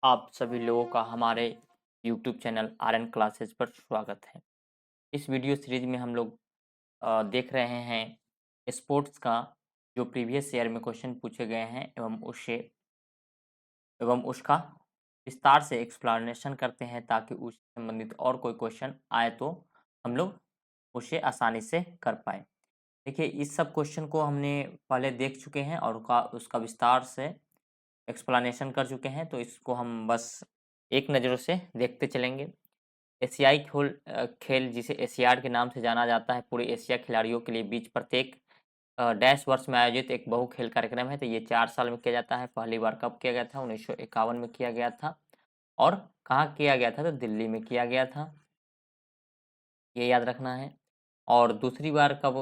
आप सभी लोगों का हमारे YouTube चैनल आरएन क्लासेस पर स्वागत है। इस वीडियो सीरीज में हम लोग देख रहे हैं स्पोर्ट्स का जो प्रीवियस ईयर में क्वेश्चन पूछे गए हैं एवं उसका विस्तार से एक्सप्लेनेशन करते हैं ताकि उससे संबंधित और कोई क्वेश्चन आए तो हम लोग उसे आसानी से कर पाए। देखिए, इस सब क्वेश्चन को हमने पहले देख चुके हैं और उसका विस्तार से एक्सप्लेनेशन कर चुके हैं, तो इसको हम बस एक नज़रों से देखते चलेंगे। एशियाई खेल जिसे एशियाड के नाम से जाना जाता है, पूरे एशिया खिलाड़ियों के लिए बीच प्रत्येक डैश वर्ष में आयोजित एक बहु खेल कार्यक्रम है। तो ये 4 साल में किया जाता है। पहली बार कब किया गया था? 1951 में किया गया था। और कहाँ किया गया था? तो दिल्ली में किया गया था, ये याद रखना है। और दूसरी बार कब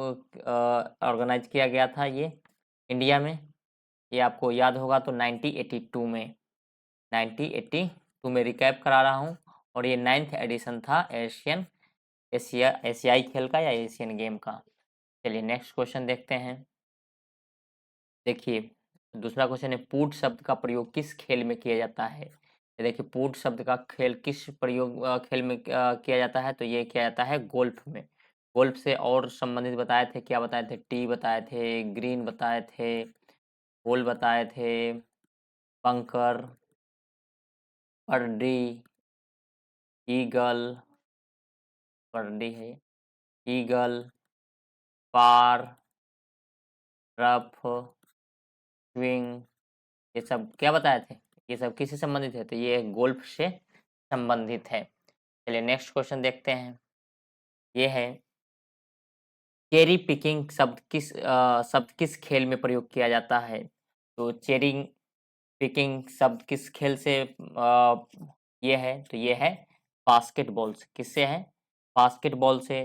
ऑर्गेनाइज किया गया था ये इंडिया में? ये आपको याद होगा, तो 1982 में। 1982 में रिकैप करा रहा हूँ। और ये 9th एडिशन था एशियाई खेल का या एशियन गेम का। चलिए नेक्स्ट क्वेश्चन देखते हैं। देखिए, दूसरा क्वेश्चन है, पूट शब्द का प्रयोग किस खेल में किया जाता है? ये देखिए, पूट शब्द का खेल किस खेल में किया जाता है? तो ये किया जाता है गोल्फ में। गोल्फ से और संबंधित बताए थे, क्या बताए थे? टी बताए थे, ग्रीन बताए थे, होल बताए थे, बंकर, बर्डी, ईगल, बर्डी है, ईगल, पार, रफ, स्विंग, ये सब क्या बताए थे? ये सब किससे संबंधित है? तो ये गोल्फ से संबंधित है। चलिए नेक्स्ट क्वेश्चन देखते हैं। ये है, चेरी पिकिंग शब्द किस खेल में प्रयोग किया जाता है? तो चेरी पिकिंग शब्द किस खेल से ये है? तो ये है बास्केटबॉल से। किससे है? बास्केटबॉल से।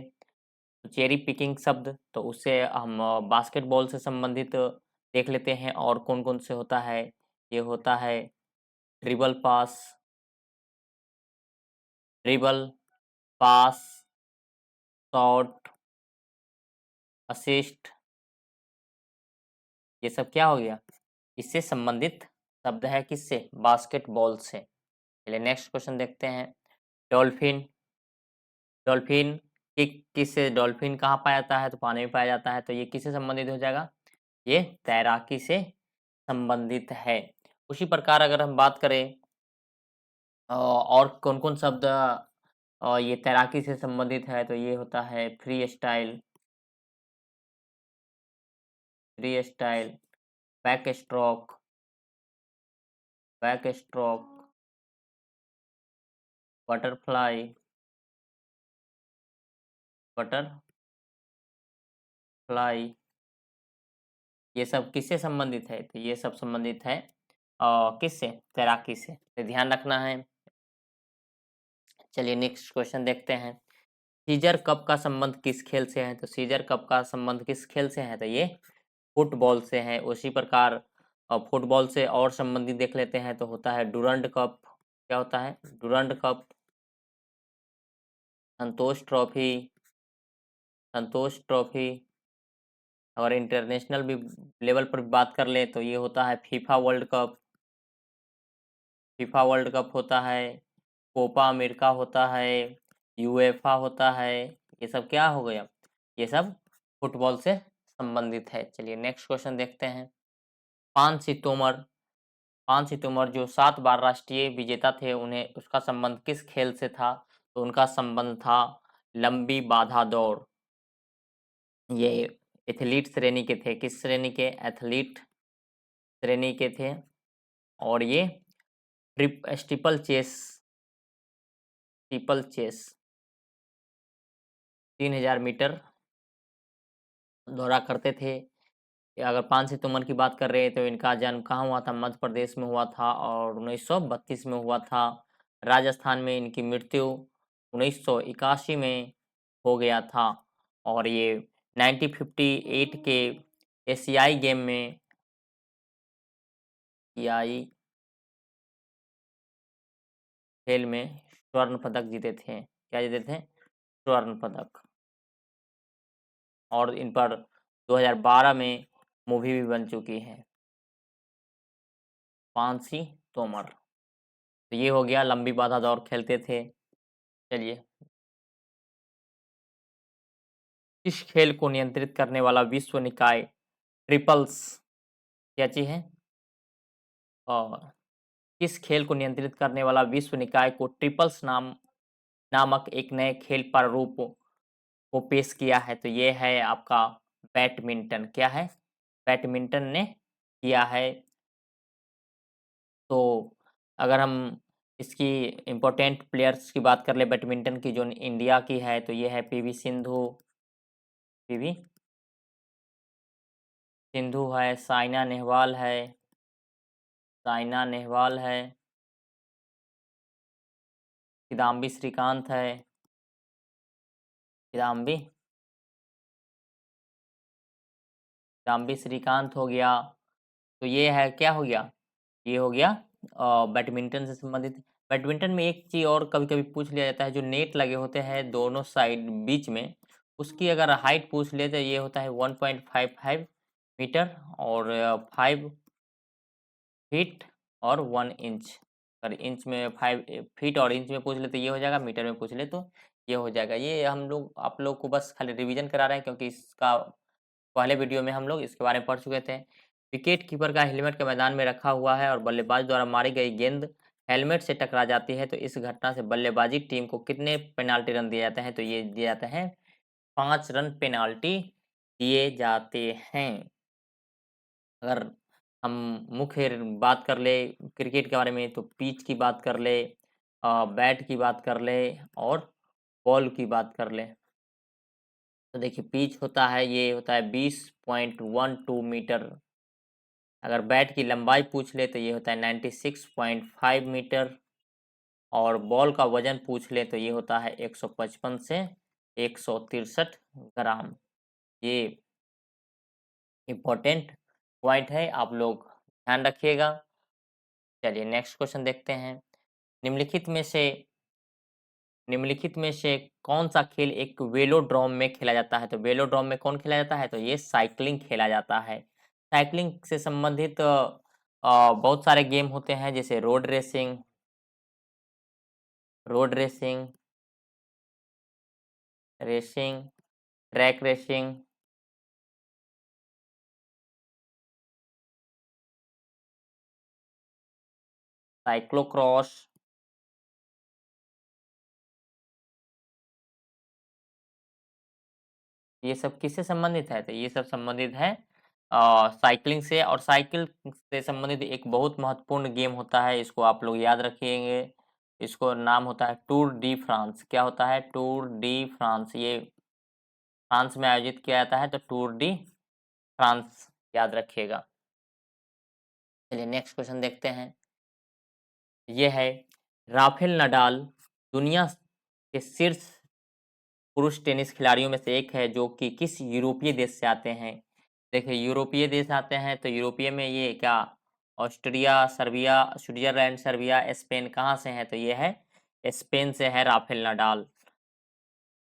तो चेरी पिकिंग शब्द, तो उससे हम बास्केटबॉल से संबंधित देख लेते हैं। और कौन-कौन से होता है? ये होता है ड्रिबल पास, ड्रिबल, पास, शॉट, असिस्ट, ये सब क्या हो गया? इससे संबंधित शब्द है। किससे? बास्केटबॉल से। चलिए नेक्स्ट क्वेश्चन देखते हैं। डॉल्फिन, डॉल्फिन किससे? डॉल्फिन कहाँ पाया जाता है? तो पानी में पाया जाता है। तो ये किससे संबंधित हो जाएगा? ये तैराकी से संबंधित है। उसी प्रकार अगर हम बात करें और कौन-कौन शब्द ये तैराकी से संबंधित है, तो ये होता है free style, back stroke, back stroke, butterfly, butterfly, ये सब किससे संबंधित है? तो ये सब संबंधित है किससे? तैराकी से। तो ध्यान रखना है। चलिए नेक्स्ट क्वेश्चन देखते हैं। सीजर कप का संबंध किस खेल से है? तो सीजर कप का संबंध किस खेल से है? तो ये फुटबॉल से है। उसी प्रकार फुटबॉल से और संबंधित देख लेते हैं, तो होता है डुरंड कप। क्या होता है? डुरंड कप, संतोष ट्रॉफी, संतोष ट्रॉफी। और इंटरनेशनल भी लेवल पर बात कर ले तो ये होता है FIFA world cup, FIFA world cup होता है, कोपा अमेरिका होता है, यूएफा होता है। ये सब क्या हो गया? ये सब फुटबॉल से संबंधित है। चलिए नेक्स्ट क्वेश्चन देखते हैं। पांच तोमर, पांच तोमर जो 7 बार राष्ट्रीय विजेता थे, उन्हें उसका संबंध किस खेल से था? तो उनका संबंध था लंबी बाधा दौड़। ये एथलीट श्रेणी के थे। किस श्रेणी के? एथलीट श्रेणी के थे। और ये steeplechase, steeplechase 3000 meter दौड़ा करते थे। अगर 5 सितंबर की बात कर रहे हैं तो इनका जन्म कहाँ हुआ था? मध्य प्रदेश में हुआ था और 1932 में हुआ था। राजस्थान में इनकी मृत्यु 1981 में हो गया था। और ये 1958 के एशियाई गेम में एशियाई खेल में स्वर्ण पदक जीते थे। क्या जीते थे? स्वर्ण पदक। और इन पर 2012 में मूवी भी बन चुकी है, पांसी तोमर। तो ये हो गया, लंबी बाधा दौड़ खेलते थे। चलिए, किस खेल को नियंत्रित करने वाला विश्व निकाय ट्रिपल्स क्या चीज है? और किस खेल को नियंत्रित करने वाला विश्व निकाय को ट्रिपल्स नामक एक नए खेल प्रारूप को पेश किया है? तो ये है आपका बैडमिंटन। क्या है? बैडमिंटन ने किया है। तो अगर हम इसकी इम्पोर्टेंट प्लेयर्स की बात कर ले बैडमिंटन की, जो इंडिया की है, तो ये है पीवी सिंधु। पीवी सिंधु है, साइना नेहवाल है। साइना नेहवाल है, किदाम्बी श्रीकांत है। किदाम्बी किदाम्बी श्रीकांत हो गया। तो ये है, क्या हो गया? ये हो गया बैडमिंटन से संबंधित। बैडमिंटन में एक चीज और कभी कभी पूछ लिया जाता है, जो नेट लगे होते हैं दोनों साइड बीच में, उसकी अगर हाइट पूछ ले तो ये होता है 1.55 मीटर और 5 फीट और 1 इंच। अगर इंच में 5 फीट और इंच में पूछ ले तो ये हो जाएगा, मीटर में पूछ ले तो ये हो जाएगा। ये हम लोग आप लोग को बस खाली रिवीजन करा रहे हैं, क्योंकि इसका पहले वीडियो में हम लोग इसके बारे में पढ़ चुके थे। विकेट कीपर का हेलमेट के मैदान में रखा हुआ है और बल्लेबाज द्वारा मारी गई गेंद हेलमेट से टकरा जाती है, तो इस घटना से बल्लेबाजी टीम को कितने पेनाल्टी रन दिए जाते हैं? तो ये दिए जाते हैं 5 रन पेनाल्टी दिए जाते हैं। अगर हम मुख्य बात कर ले क्रिकेट के बारे में, तो पिच की बात कर ले, बैट की बात कर ले और बॉल की बात कर ले। तो देखिए, पिच होता है, ये होता है 20.12 मीटर। अगर बैट की लंबाई पूछ ले तो ये होता है 96.5 मीटर। और बॉल का वजन पूछ ले तो ये होता है 155 से 163 ग्राम। ये इम्पोर्टेंट पॉइंट है, आप लोग ध्यान रखिएगा। चलिए नेक्स्ट क्वेश्चन देखते हैं। निम्नलिखित में से निम्नलिखित में से कौन सा खेल एक वेलोड्रोम में खेला जाता है? तो वेलोड्रोम में कौन खेला जाता है? तो ये साइकिलिंग खेला जाता है। साइकिलिंग से संबंधित बहुत सारे गेम होते हैं, जैसे road racing, racing, track racing, cyclocross. ये सब किससे संबंधित है? तो ये सब संबंधित है साइकिलिंग से। और साइकिल से संबंधित एक बहुत महत्वपूर्ण गेम होता है, इसको आप लोग याद रखिएंगे। इसको नाम होता है टूर डी फ्रांस। क्या होता है? Tour de France. ये फ्रांस में आयोजित किया जाता है, तो टूर डी फ्रांस याद रखिएगा। चलिए नेक्स्ट क्वेश्चन देखते हैं। ये है, राफेल नडाल दुनिया के शीर्ष पुरुष टेनिस खिलाड़ियों में से एक है, जो कि किस यूरोपीय देश से आते हैं? देखिए, यूरोपीय देश आते हैं, तो यूरोपीय में ये क्या, Austria, Serbia, Switzerland, Serbia, Spain, कहाँ से है? तो ये है स्पेन से है राफेल नडाल।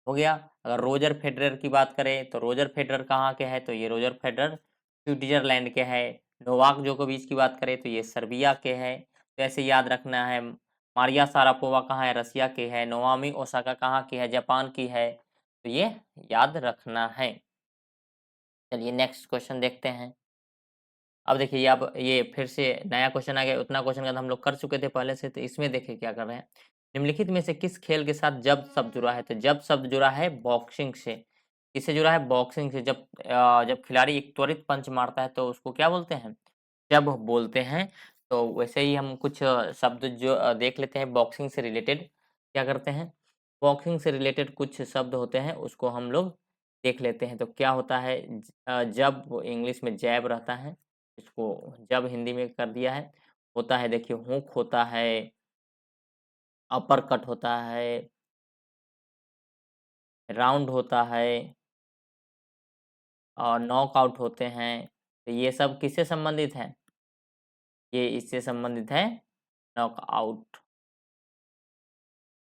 हो गया। अगर रोजर फेडरर की बात करें, तो रोजर फेडरर कहाँ के हैं? तो ये रोजर फेडरर स्विट्जरलैंड के हैं। नोवाक जोकोविच की बात करें तो ये सर्बिया के हैं। तो ऐसे याद रखना है। मारिया सारापोवा कहाँ है? रसिया की है। नोवामी ओसाका कहाँ की है? जापान की है। तो ये याद रखना है। चलिए नेक्स्ट क्वेश्चन देखते हैं। अब देखिए, अब ये फिर से नया क्वेश्चन आ गया। उतना क्वेश्चन का हम लोग कर चुके थे पहले से, तो इसमें देखिए क्या कर रहे हैं। निम्नलिखित में से किस खेल के साथ जब शब्द जुड़ा है? तो जब शब्द जुड़ा है बॉक्सिंग से। किससे जुड़ा है? बॉक्सिंग से। जब खिलाड़ी एक त्वरित पंच मारता है तो उसको क्या बोलते हैं? जब बोलते हैं। तो वैसे ही हम कुछ शब्द जो देख लेते हैं बॉक्सिंग से रिलेटेड। क्या करते हैं? बॉक्सिंग से रिलेटेड कुछ शब्द होते हैं, उसको हम लोग देख लेते हैं। तो क्या होता है? जब इंग्लिश में जैब रहता है, इसको जब हिंदी में कर दिया है। होता है, देखिए, हुक होता है, अपर कट होता है, राउंड होता है और नॉक आउट होते हैं। तो ये सब किससे संबंधित है? ये इससे संबंधित है, नॉक आउट।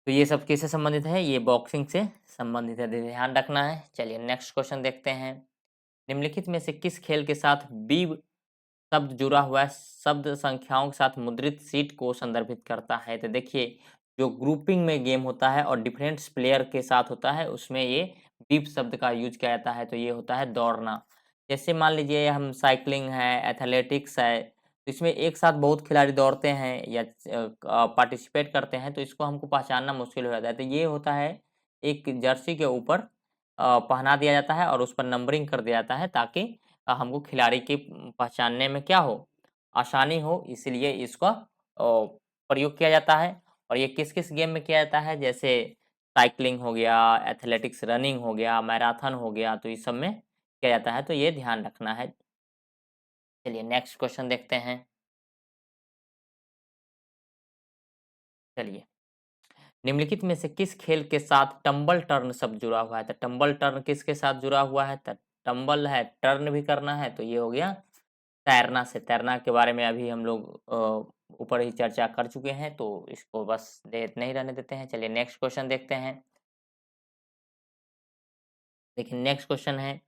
तो ये सब किससे संबंधित है? ये बॉक्सिंग से संबंधित है, ध्यान रखना है। चलिए नेक्स्ट क्वेश्चन देखते हैं। निम्नलिखित में से किस खेल के साथ शब्द जुड़ा हुआ है, शब्द संख्याओं के साथ मुद्रित सीट को संदर्भित करता है। तो देखिए, जो ग्रुपिंग में गेम होता है और डिफरेंट प्लेयर के साथ होता है, उसमें ये बीप शब्द का यूज किया जाता है, तो ये होता है दौड़ना। जैसे मान लीजिए हम साइकिलिंग है, एथलेटिक्स है, तो इसमें एक साथ बहुत खिलाड़ी दौड़ते हैं या पार्टिसिपेट करते हैं, तो इसको हमको पहचानना मुश्किल हो जाता है। तो ये होता है, एक जर्सी के ऊपर पहना दिया जाता है और उस पर नंबरिंग कर दिया जाता है, ताकि हमको खिलाड़ी की पहचानने में क्या हो, आसानी हो, इसलिए इसका प्रयोग किया जाता है। और ये किस-किस गेम में किया जाता है, जैसे साइक्लिंग हो गया, एथलेटिक्स रनिंग हो गया, मैराथन हो गया, तो इस सब में किया जाता है, तो ये ध्यान रखना है। चलिए नेक्स्ट क्वेश्चन देखते हैं। चलिए, निम्नलिखित में से किस खेल के साथ टम्बल टर्न शब्द जुड़ा हुआ है? तो टम्बल टर्न किसके साथ जुड़ा हुआ है? तो टम्बल है, टर्न भी करना है, तो ये हो गया तैरना से। तैरना के बारे में अभी हम लोग ऊपर ही चर्चा कर चुके हैं, तो इसको बस इतना ही रहने देते हैं। चलिए नेक्स्ट क्वेश्चन देखते हैं। देखिए नेक्स्ट क्वेश्चन है,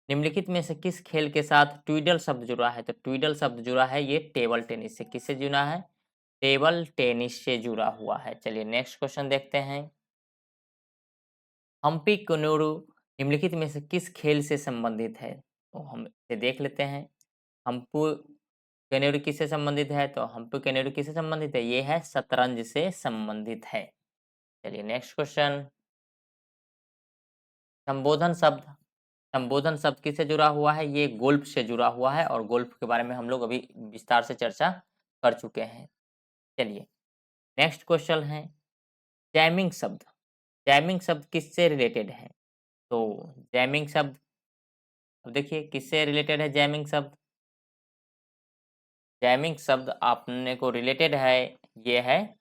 निम्नलिखित में से किस खेल के साथ ट्विडल शब्द जुड़ा है? तो ट्विडल शब्द जुड़ा है ये टेबल टेनिस से। किससे जुड़ा है? टेबल टेनिस से जुड़ा हुआ है। चलिए नेक्स्ट क्वेश्चन देखते हैं। हम्पी कनोरू निम्नलिखित में से किस खेल से संबंधित है? तो हम इसे देख लेते हैं। हम्पू कनेरू किससे संबंधित है? तो हम्पी कनेरू किससे संबंधित है? ये है शतरंज से संबंधित है। चलिए नेक्स्ट क्वेश्चन। संबोधन शब्द, संबोधन शब्द किससे जुड़ा हुआ है? ये गोल्फ से जुड़ा हुआ है और गोल्फ के बारे में हम लोग अभी विस्तार से चर्चा कर चुके हैं। चलिए नेक्स्ट क्वेश्चन है, जैमिंग शब्द। जैमिंग शब्द किससे रिलेटेड है? तो जैमिंग शब्द, अब देखिए किससे रिलेटेड है जैमिंग शब्द? जैमिंग शब्द आपने को रिलेटेड है, ये है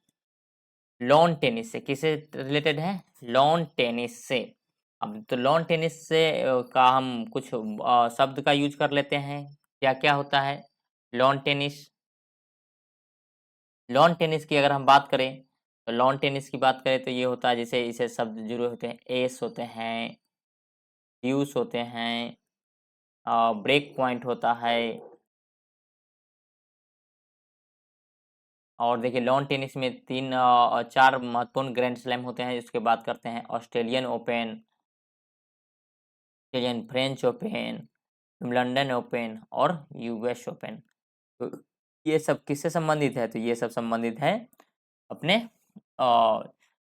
लॉन टेनिस से। किससे रिलेटेड है? लॉन टेनिस से। अब तो लॉन टेनिस से का हम कुछ शब्द का यूज कर लेते हैं। क्या-क्या होता है लॉन टेनिस? लॉन टेनिस की अगर हम बात करें, तो लॉन टेनिस की बात करें तो ये होता है, जैसे इसे शब्द जुड़े होते हैं, एस होते हैं, ड्यूस होते हैं, ब्रेक पॉइंट होता है। और देखिए लॉन टेनिस में 4 महत्वपूर्ण ग्रैंड स्लैम होते हैं, इसके बात करते हैं Australian open, Australian French open, London open और यूएस ओपन। तो ये सब किससे संबंधित है? तो ये सब संबंधित है अपने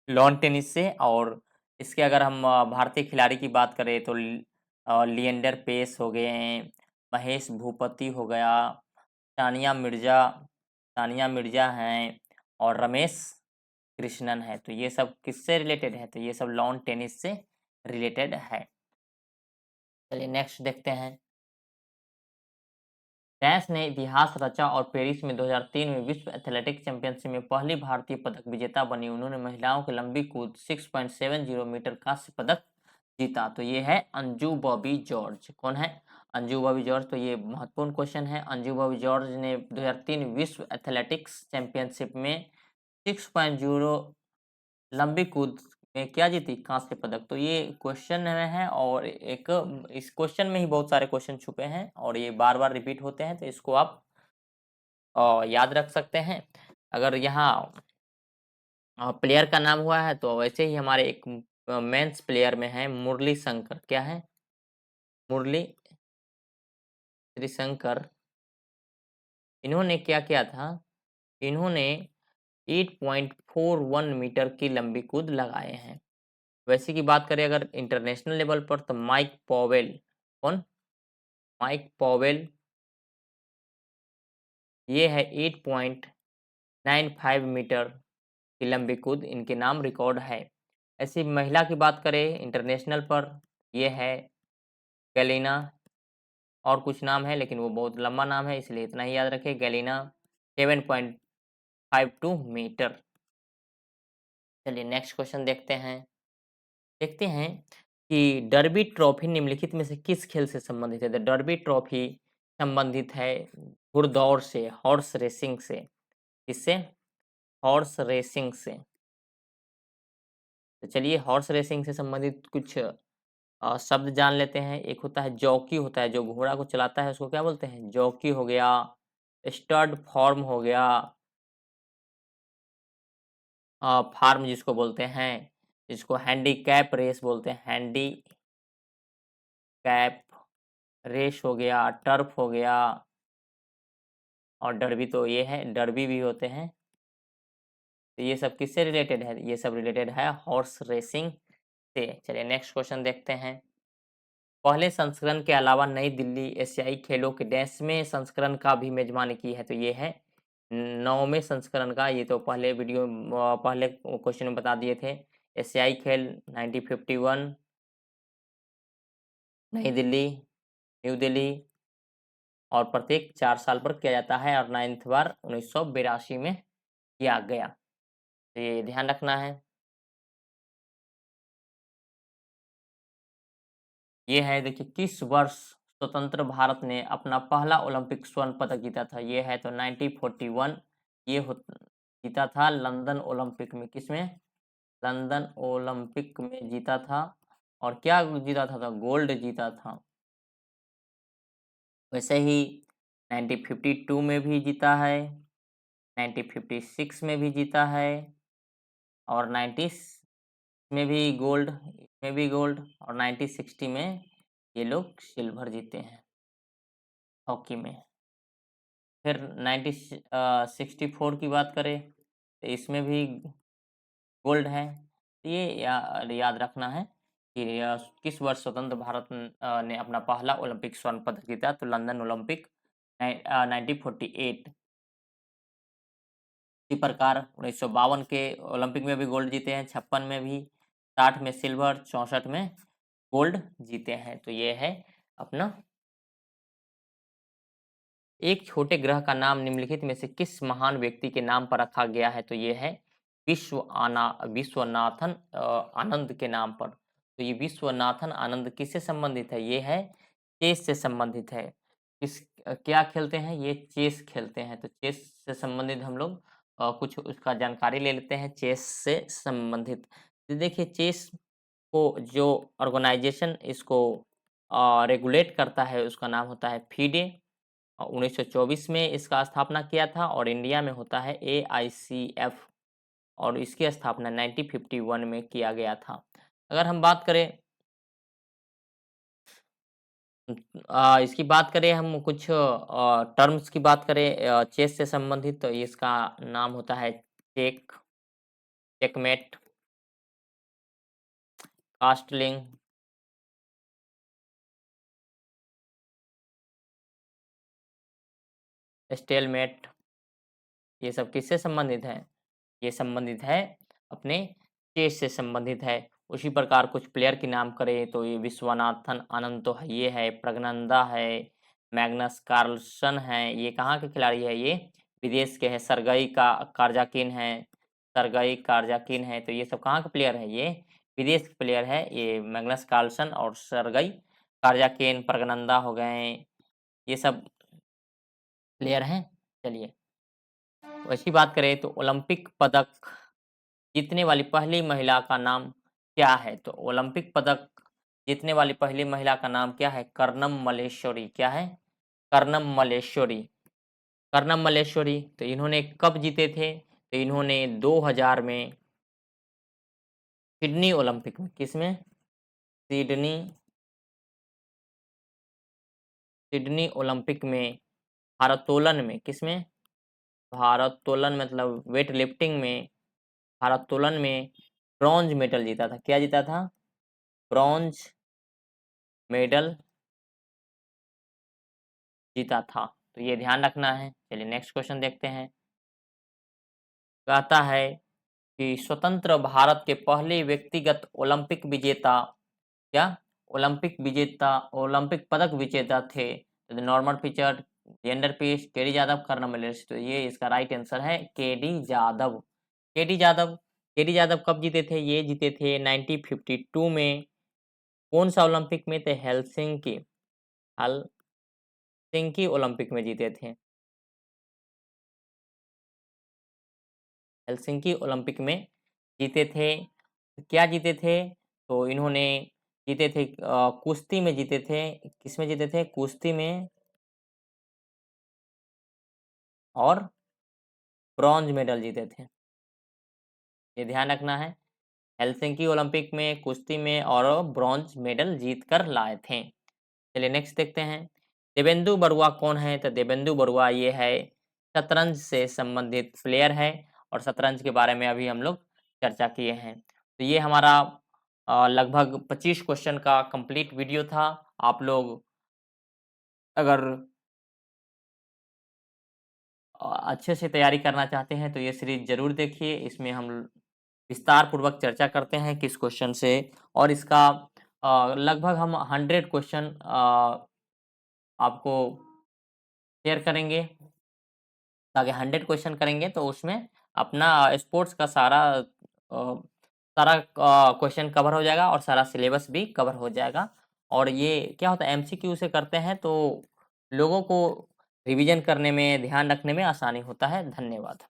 लॉन टेनिस से। और इसके अगर हम भारतीय खिलाड़ी की बात करें तो लिएंडर पेस हो गए हैं, महेश भूपति हो गया, सानिया मिर्जा, सानिया मिर्जा हैं और रमेश कृष्णन है। तो ये सब किससे रिलेटेड है? तो ये सब लॉन टेनिस से रिलेटेड है। चलिए नेक्स्ट देखते हैं। डैश ने इतिहास रचा और पेरिस में 2003 में विश्व एथलेटिक्स चैंपियनशिप में पहली भारतीय पदक विजेता बनी। उन्होंने महिलाओं के लंबी कूद 6.70 मीटर कांस्य पदक जीता। तो ये है अंजू बॉबी जॉर्ज। कौन है? अंजू बॉबी जॉर्ज। तो ये महत्वपूर्ण क्वेश्चन है। अंजू बॉबी जॉर्ज ने 2003 विश्व एथलेटिक्स चैंपियनशिप में 6.0 लंबी कूद में क्या जीती? कांस्य पदक। तो ये क्वेश्चन में है और एक इस क्वेश्चन में ही बहुत सारे क्वेश्चन छुपे हैं और ये बार-बार रिपीट होते हैं, तो इसको आप याद रख सकते हैं। अगर यहाँ प्लेयर का नाम हुआ है तो वैसे ही हमारे एक मेंस प्लेयर में है मुरली शंकर। क्या है? मुरली श्रीशंकर। इन्होंने क्या किया था? इन्होंने 8.41 मीटर की लंबी कूद लगाए हैं। वैसे की बात करें अगर इंटरनेशनल लेवल पर, तो माइक पॉवेल। कौन? Mike Powell. ये है 8.95 मीटर की लंबी कूद, इनके नाम रिकॉर्ड है। ऐसी महिला की बात करें इंटरनेशनल पर, ये है गैलिना। और कुछ नाम है लेकिन वो बहुत लंबा नाम है, इसलिए इतना ही याद रखें, गैलिना 7.52 मीटर। चलिए नेक्स्ट क्वेश्चन देखते हैं। देखते हैं कि डर्बी ट्रॉफी निम्नलिखित में से किस खेल से संबंधित है? द डर्बी ट्रॉफी संबंधित है घुड़दौड़ से, हॉर्स रेसिंग से। किससे? हॉर्स रेसिंग से। तो चलिए हॉर्स रेसिंग से संबंधित कुछ शब्द जान लेते हैं। एक होता है जॉकी, होता है जो घोड़ा को चलाता है, उसको क्या बोलते हैं? जॉकी हो गया। स्टड फॉर्म हो गया, फार्म जिसको बोलते हैं, जिसको हैंडीकैप रेस बोलते हैं, हैंडीकैप रेस हो गया, टर्फ हो गया, और डर्बी तो ये है, डर्बी भी होते हैं। तो ये सब किससे रिलेटेड है? ये सब रिलेटेड है हॉर्स रेसिंग से। चलिए नेक्स्ट क्वेश्चन देखते हैं। पहले संस्करण के अलावा नई दिल्ली एशियाई खेलों के 10वें संस्करण का भी मेजबानी की है, तो ये है 9वें संस्करण का। ये तो पहले वीडियो पहले क्वेश्चन में बता दिए थे। एशियाई खेल 1951 नई दिल्ली, न्यू दिल्ली, और प्रत्येक 4 साल पर किया जाता है, और 9th बार 1982 में किया गया। तो ये ध्यान रखना है। ये है, देखिए, किस वर्ष स्वतंत्र भारत ने अपना पहला ओलंपिक स्वर्ण पदक जीता था? ये है तो 1941। ये जीता था लंदन ओलंपिक में। किसमें? लंदन ओलंपिक में जीता था। और क्या जीता था? तो गोल्ड जीता था। वैसे ही 1952 में भी जीता है, 1956 में भी जीता है, और 90 में भी गोल्ड, इसमें भी गोल्ड, और 1960 में ये लोग सिल्वर जीते हैं हॉकी में। फिर 1964 की बात करें तो इसमें भी गोल्ड है। तो ये याद रखना है कि किस वर्ष स्वतंत्र भारत ने अपना पहला ओलंपिक स्वर्ण पदक जीता, तो लंदन ओलंपिक 1948। इसी प्रकार 1952 के ओलंपिक में भी गोल्ड जीते हैं, 56 में भी, 60 में सिल्वर, 64 में गोल्ड जीते हैं। तो ये है अपना। एक छोटे ग्रह का नाम निम्नलिखित में से किस महान व्यक्ति के नाम पर रखा गया है? तो ये है विश्वनाथन आनंद के नाम पर। तो ये विश्वनाथन आनंद किससे संबंधित है? ये है चेस से संबंधित है। क्या खेलते हैं? ये चेस खेलते हैं। तो चेस से संबंधित हम लोग कुछ उसका जानकारी ले लेते हैं, चेस से संबंधित। तो देखिए, चेस को जो ऑर्गेनाइजेशन इसको रेगुलेट करता है, उसका नाम होता है फीडे। 1924 में इसका स्थापना किया था, और इंडिया में होता है AICF, और इसकी स्थापना 1951 में किया गया था। अगर हम बात करें इसकी बात करें, हम कुछ टर्म्स की बात करें चेस से संबंधित, तो इसका नाम होता है चेकमेट, कास्टलिंग, स्टेलमेट। ये सब किससे संबंधित है? ये संबंधित है अपने चेस से संबंधित है। उसी प्रकार कुछ प्लेयर के नाम करें तो ये विश्वनाथन आनंद तो है, ये है, प्रज्ञानंदा है, मैग्नस कार्लसन है। ये कहाँ के खिलाड़ी है? ये विदेश के हैं। सरगई का कारजाकिन है, सरगई कारजाकिन है। तो ये सब कहाँ के प्लेयर है? ये विदेश के प्लेयर है। ये मैग्नस कार्लसन और सरगई कारजाकिन, प्रज्ञानंदा हो गए, ये सब प्लेयर हैं। चलिए, वैसी बात करें तो ओलंपिक पदक जीतने वाली पहली महिला का नाम क्या है? तो ओलंपिक पदक जीतने वाली पहली महिला का नाम क्या है? कर्णम मल्लेश्वरी। क्या है? कर्णम मल्लेश्वरी। कर्णम मल्लेश्वरी। तो इन्होंने कब जीते थे? तो इन्होंने 2000 में सिडनी ओलंपिक में। किसमें? सिडनी सिडनी ओलंपिक में भारोत्तोलन में। किसमें? भारोत्तोलन मतलब वेट लिफ्टिंग में, भारोत्तोलन में ब्रॉन्ज मेडल जीता था। क्या जीता था? ब्रॉन्ज मेडल जीता था। तो ये ध्यान रखना है। चलिए नेक्स्ट क्वेश्चन देखते हैं। कहता है कि स्वतंत्र भारत के पहले व्यक्तिगत ओलंपिक विजेता, क्या? ओलंपिक पदक विजेता थे? तो Norman Pritchard, Leander Paes, KD Yadav, Karnam Malleswari. तो ये इसका राइट आंसर है KD Yadav. KD Yadav. KD Yadav कब जीते थे? ये जीते थे 1952 में। कौन सा ओलंपिक में? थे हेलसिंकी, हेलसिंकी ओलंपिक में जीते थे। हेलसिंकी ओलंपिक में जीते थे। क्या जीते थे? तो इन्होंने जीते थे, कुश्ती में जीते थे। किसमें जीते थे? कुश्ती में और ब्रॉन्ज मेडल जीते थे। ये ध्यान रखना है। हेलसिंकी ओलंपिक में कुश्ती में और ब्रॉन्ज मेडल जीत कर लाए थे। चलिए नेक्स्ट देखते हैं। देवेंदु बरुआ कौन है? तो देवेंदु बरुआ ये है शतरंज से संबंधित प्लेयर है और शतरंज के बारे में अभी हम लोग चर्चा किए हैं। तो ये हमारा लगभग 25 क्वेश्चन का कंप्लीट वीडियो था। आप लोग अगर अच्छे से तैयारी करना चाहते हैं तो ये सीरीज ज़रूर देखिए। इसमें हम विस्तार पूर्वक चर्चा करते हैं किस क्वेश्चन से, और इसका लगभग हम 100 क्वेश्चन आपको शेयर करेंगे, ताकि 100 क्वेश्चन करेंगे तो उसमें अपना स्पोर्ट्स का सारा क्वेश्चन कवर हो जाएगा और सारा सिलेबस भी कवर हो जाएगा। और ये क्या होता है, एमसीक्यू से करते हैं तो लोगों को रिवीजन करने में, ध्यान रखने में आसानी होता है। धन्यवाद।